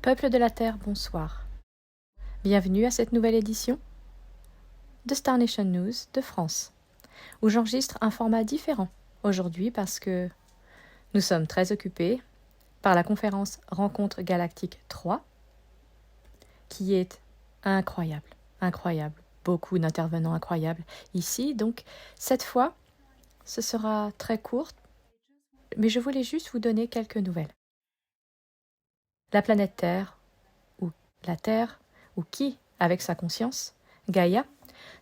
Peuple de la Terre, bonsoir. Bienvenue à cette nouvelle édition de Star Nation News de France, où j'enregistre un format différent aujourd'hui parce que nous sommes très occupés par la conférence Rencontre Galactique 3, qui est incroyable, beaucoup d'intervenants incroyables ici. Donc cette fois, ce sera très court, mais je voulais juste vous donner quelques nouvelles. La planète Terre, ou la Terre, ou qui, avec sa conscience, Gaïa,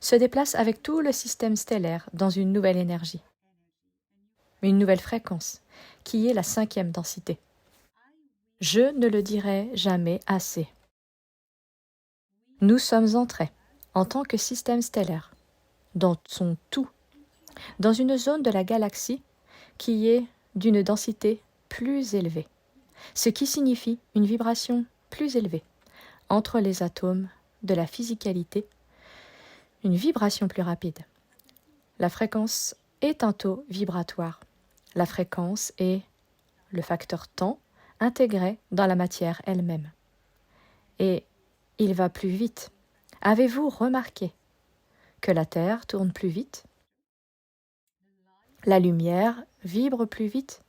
se déplace avec tout le système stellaire dans une nouvelle énergie, une nouvelle fréquence, qui est la 5e densité. Je ne le dirai jamais assez. Nous sommes entrés, en tant que système stellaire, dans son tout, dans une zone de la galaxie qui est d'une densité plus élevée, ce qui signifie une vibration plus élevée entre les atomes de la physicalité, une vibration plus rapide. La fréquence est un taux vibratoire. La fréquence est le facteur temps intégré dans la matière elle-même. Et il va plus vite. Avez-vous remarqué que la Terre tourne plus vite? La lumière vibre plus vite,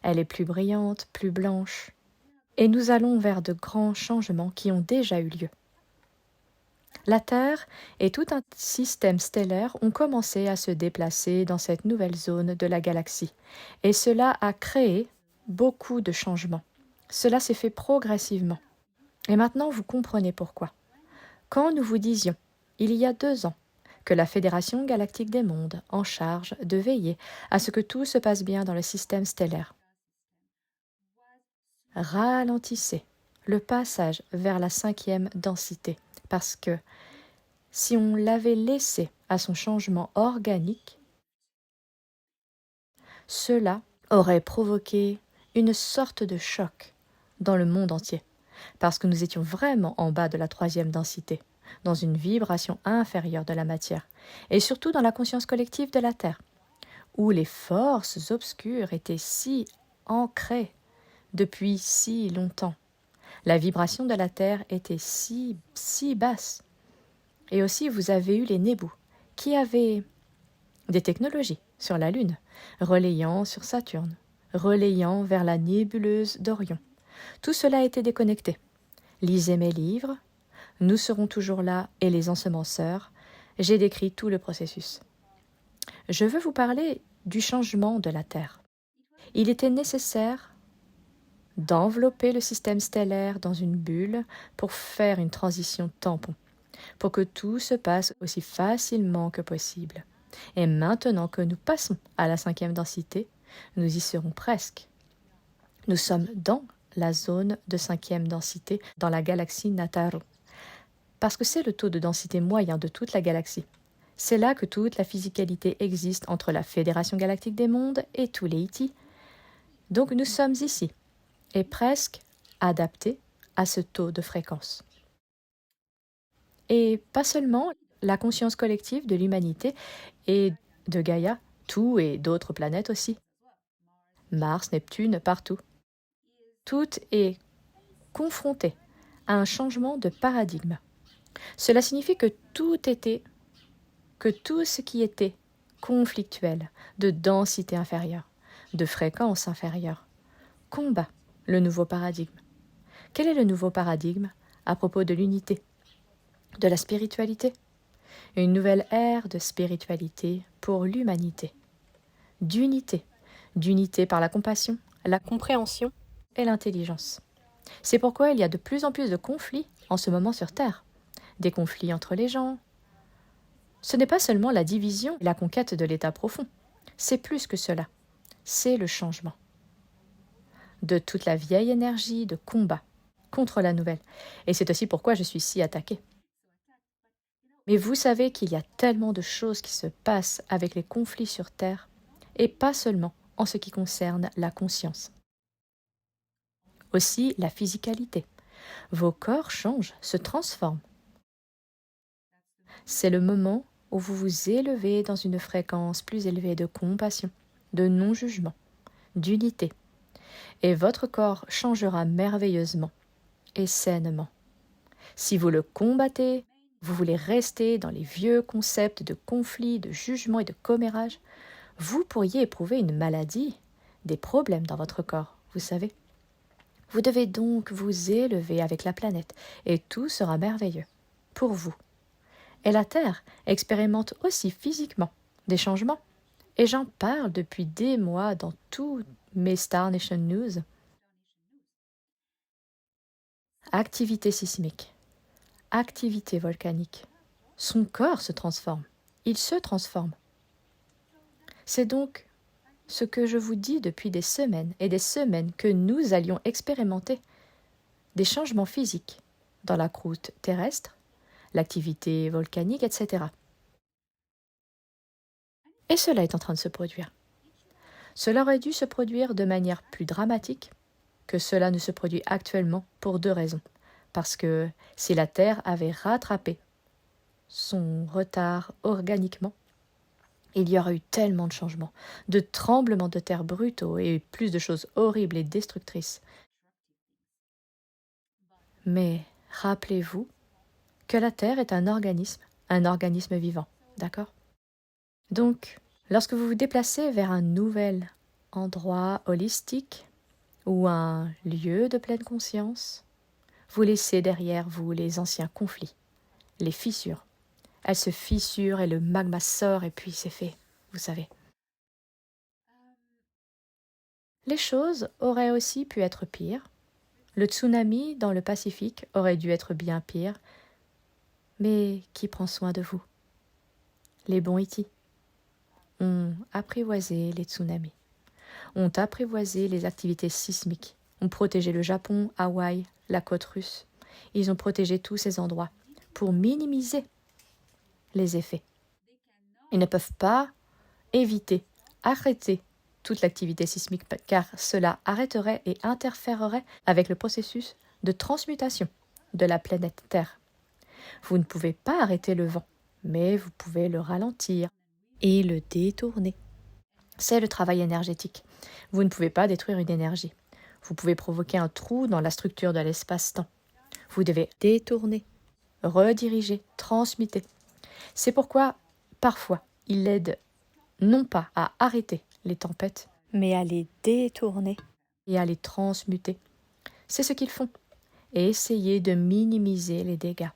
elle est plus brillante, plus blanche. Et nous allons vers de grands changements qui ont déjà eu lieu. La Terre et tout un système stellaire ont commencé à se déplacer dans cette nouvelle zone de la galaxie. Et cela a créé beaucoup de changements. Cela s'est fait progressivement. Et maintenant, vous comprenez pourquoi. Quand nous vous disions, il y a 2 ans, que la Fédération galactique des mondes, en charge de veiller à ce que tout se passe bien dans le système stellaire, ralentissez le passage vers la 5e densité, parce que si on l'avait laissé à son changement organique, cela aurait provoqué une sorte de choc dans le monde entier, parce que nous étions vraiment en bas de la 3e densité, dans une vibration inférieure de la matière, et surtout dans la conscience collective de la Terre, où les forces obscures étaient si ancrées depuis si longtemps. La vibration de la Terre était si basse. Et aussi, vous avez eu les Nébus, qui avaient des technologies sur la Lune, relayant sur Saturne, relayant vers la nébuleuse d'Orion. Tout cela a été déconnecté. Lisez mes livres, nous serons toujours là et les ensemenceurs. J'ai décrit tout le processus. Je veux vous parler du changement de la Terre. Il était nécessaire d'envelopper le système stellaire dans une bulle pour faire une transition tampon, pour que tout se passe aussi facilement que possible. Et maintenant que nous passons à la 5e densité, nous y serons presque. Nous sommes dans la zone de 5e densité dans la galaxie Nataru, parce que c'est le taux de densité moyen de toute la galaxie. C'est là que toute la physicalité existe entre la Fédération galactique des mondes et tous les Iti. Donc nous sommes ici, et presque adaptés à ce taux de fréquence. Et pas seulement la conscience collective de l'humanité et de Gaïa, tout et d'autres planètes aussi. Mars, Neptune, partout. Tout est confronté à un changement de paradigme. Cela signifie que tout ce qui était conflictuel, de densité inférieure, de fréquence inférieure, combat le nouveau paradigme. Quel est le nouveau paradigme à propos de l'unité, de la spiritualité? Une nouvelle ère de spiritualité pour l'humanité. D'unité par la compassion, la compréhension et l'intelligence. C'est pourquoi il y a de plus en plus de conflits en ce moment sur Terre. Des conflits entre les gens. Ce n'est pas seulement la division et la conquête de l'état profond. C'est plus que cela. C'est le changement de toute la vieille énergie de combat contre la nouvelle. Et c'est aussi pourquoi je suis si attaquée. Mais vous savez qu'il y a tellement de choses qui se passent avec les conflits sur Terre, et pas seulement en ce qui concerne la conscience. Aussi la physicalité. Vos corps changent, se transforment. C'est le moment où vous vous élevez dans une fréquence plus élevée de compassion, de non-jugement, d'unité. Et votre corps changera merveilleusement. et sainement. Si vous le combattez, vous voulez rester dans les vieux concepts de conflit, de jugement et de commérage, vous pourriez éprouver une maladie, des problèmes dans votre corps, vous savez. Vous devez donc vous élever avec la planète et tout sera merveilleux pour vous. Et la Terre expérimente aussi physiquement des changements. Et j'en parle depuis des mois dans tous mes Star Nation News. Activité sismique, activité volcanique. Son corps se transforme. Il se transforme. C'est donc ce que je vous dis depuis des semaines et des semaines que nous allions expérimenter des changements physiques dans la croûte terrestre, l'activité volcanique, etc. Et cela est en train de se produire. Cela aurait dû se produire de manière plus dramatique que cela ne se produit actuellement pour deux raisons. Parce que si la Terre avait rattrapé son retard organiquement, il y aurait eu tellement de changements, de tremblements de terre brutaux et plus de choses horribles et destructrices. Mais rappelez-vous que la Terre est un organisme vivant, d'accord? Donc, lorsque vous vous déplacez vers un nouvel endroit holistique ou un lieu de pleine conscience, vous laissez derrière vous les anciens conflits, les fissures. Elles se fissurent et le magma sort et puis c'est fait, vous savez. Les choses auraient aussi pu être pires. Le tsunami dans le Pacifique aurait dû être bien pire. Mais qui prend soin de vous? Les bons Iti ont apprivoisé les tsunamis, ont apprivoisé les activités sismiques, ont protégé le Japon, Hawaï, la côte russe. Ils ont protégé tous ces endroits pour minimiser les effets. Ils ne peuvent pas éviter, arrêter toute l'activité sismique car cela arrêterait et interférerait avec le processus de transmutation de la planète Terre. Vous ne pouvez pas arrêter le vent, mais vous pouvez le ralentir et le détourner. C'est le travail énergétique. Vous ne pouvez pas détruire une énergie. Vous pouvez provoquer un trou dans la structure de l'espace-temps. Vous devez détourner, rediriger, transmuter. C'est pourquoi, parfois, il aide non pas à arrêter les tempêtes, mais à les détourner et à les transmuter. C'est ce qu'ils font. Et essayez de minimiser les dégâts.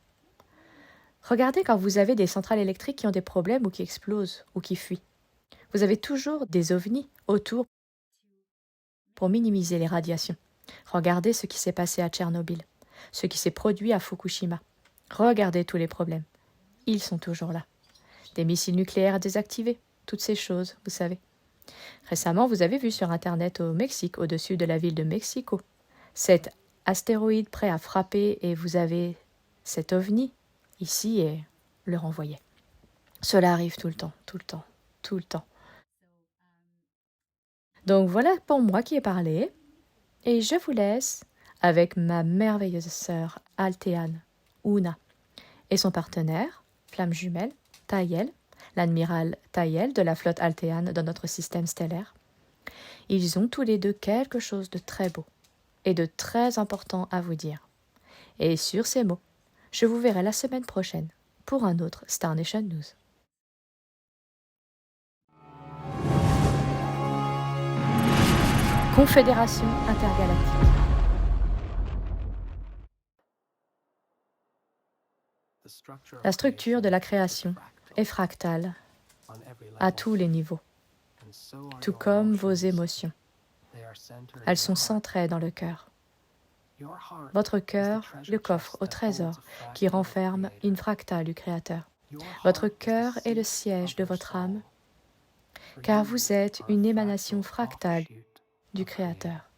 Regardez quand vous avez des centrales électriques qui ont des problèmes ou qui explosent ou qui fuient. Vous avez toujours des ovnis autour pour minimiser les radiations. Regardez ce qui s'est passé à Tchernobyl, ce qui s'est produit à Fukushima. Regardez tous les problèmes. Ils sont toujours là. Des missiles nucléaires désactivés, toutes ces choses, vous savez. Récemment, vous avez vu sur Internet au Mexique, au-dessus de la ville de Mexico, cet astéroïde prêt à frapper et vous avez cet ovni ici et le renvoyer. Cela arrive tout le temps, tout le temps, tout le temps. Donc voilà pour moi qui ai parlé et je vous laisse avec ma merveilleuse sœur Altéane, Una, et son partenaire, flamme jumelle, Taïel, l'admiral Taïel de la flotte Altéane dans notre système stellaire. Ils ont tous les deux quelque chose de très beau et de très important à vous dire. Et sur ces mots, je vous verrai la semaine prochaine pour un autre Star Nation News. Confédération intergalactique. La structure de la création est fractale à tous les niveaux, tout comme vos émotions. Elles sont centrées dans le cœur. Votre cœur, le coffre au trésor qui renferme une fractale du Créateur. Votre cœur est le siège de votre âme, car vous êtes une émanation fractale du Créateur.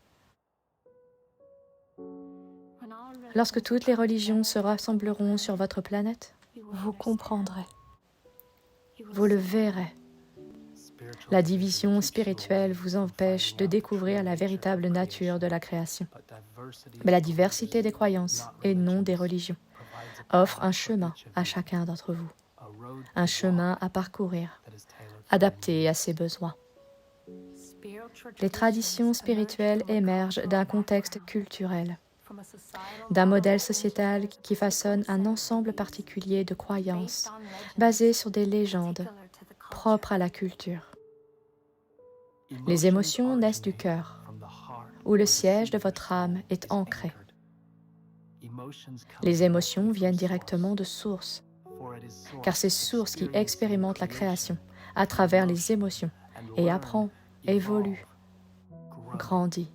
Lorsque toutes les religions se rassembleront sur votre planète, vous comprendrez. Vous le verrez. La division spirituelle vous empêche de découvrir la véritable nature de la création. Mais la diversité des croyances et non des religions offre un chemin à chacun d'entre vous. Un chemin à parcourir, adapté à ses besoins. Les traditions spirituelles émergent d'un contexte culturel. d'un modèle sociétal qui façonne un ensemble particulier de croyances basées sur des légendes propres à la culture. Les émotions naissent du cœur, où le siège de votre âme est ancré. Les émotions viennent directement de source, car c'est source qui expérimente la création à travers les émotions et apprend, évolue, grandit.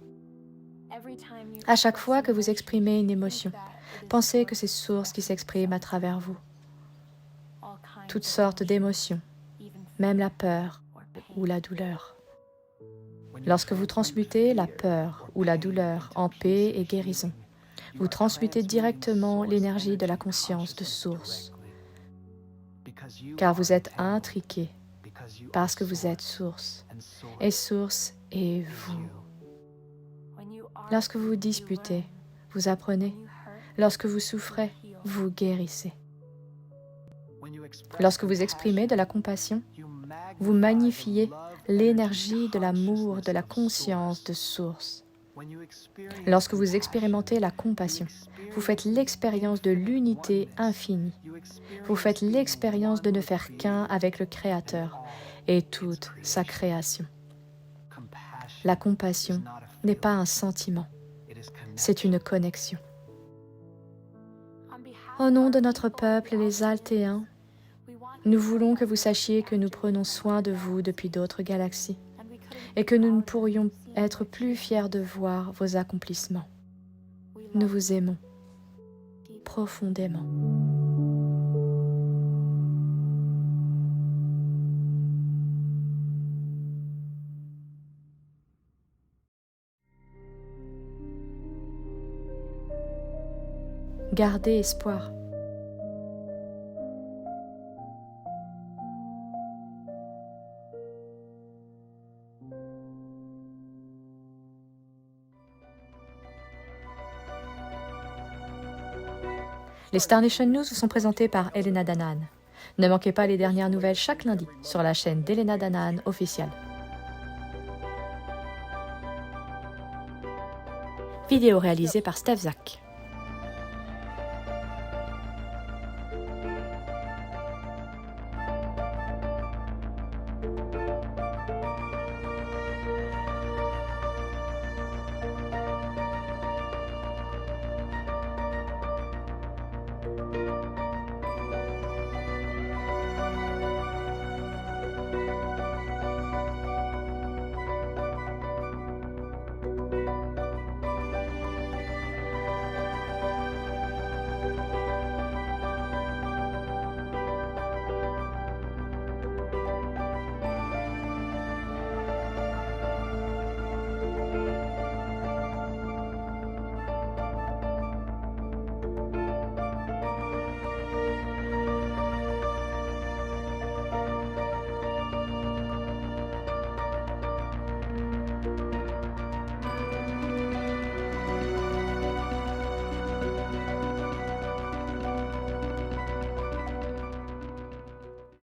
À chaque fois que vous exprimez une émotion, pensez que c'est source qui s'exprime à travers vous. Toutes sortes d'émotions, même la peur ou la douleur. Lorsque vous transmutez la peur ou la douleur en paix et guérison, vous transmutez directement l'énergie de la conscience de source, car vous êtes intriqué parce que vous êtes source, et source est vous. Lorsque vous vous disputez, vous apprenez. Lorsque vous souffrez, vous guérissez. Lorsque vous exprimez de la compassion, vous magnifiez l'énergie de l'amour, de la conscience de source. Lorsque vous expérimentez la compassion, vous faites l'expérience de l'unité infinie. Vous faites l'expérience de ne faire qu'un avec le Créateur et toute sa création. La compassion n'est pas un sentiment, c'est une connexion. Au nom de notre peuple, les Altéens, nous voulons que vous sachiez que nous prenons soin de vous depuis d'autres galaxies et que nous ne pourrions être plus fiers de voir vos accomplissements. Nous vous aimons profondément. Gardez espoir. Les Star Nation News vous sont présentés par Elena Danaan. Ne manquez pas les dernières nouvelles chaque lundi sur la chaîne d'Elena Danaan officielle. Vidéo réalisée par Steph Zak.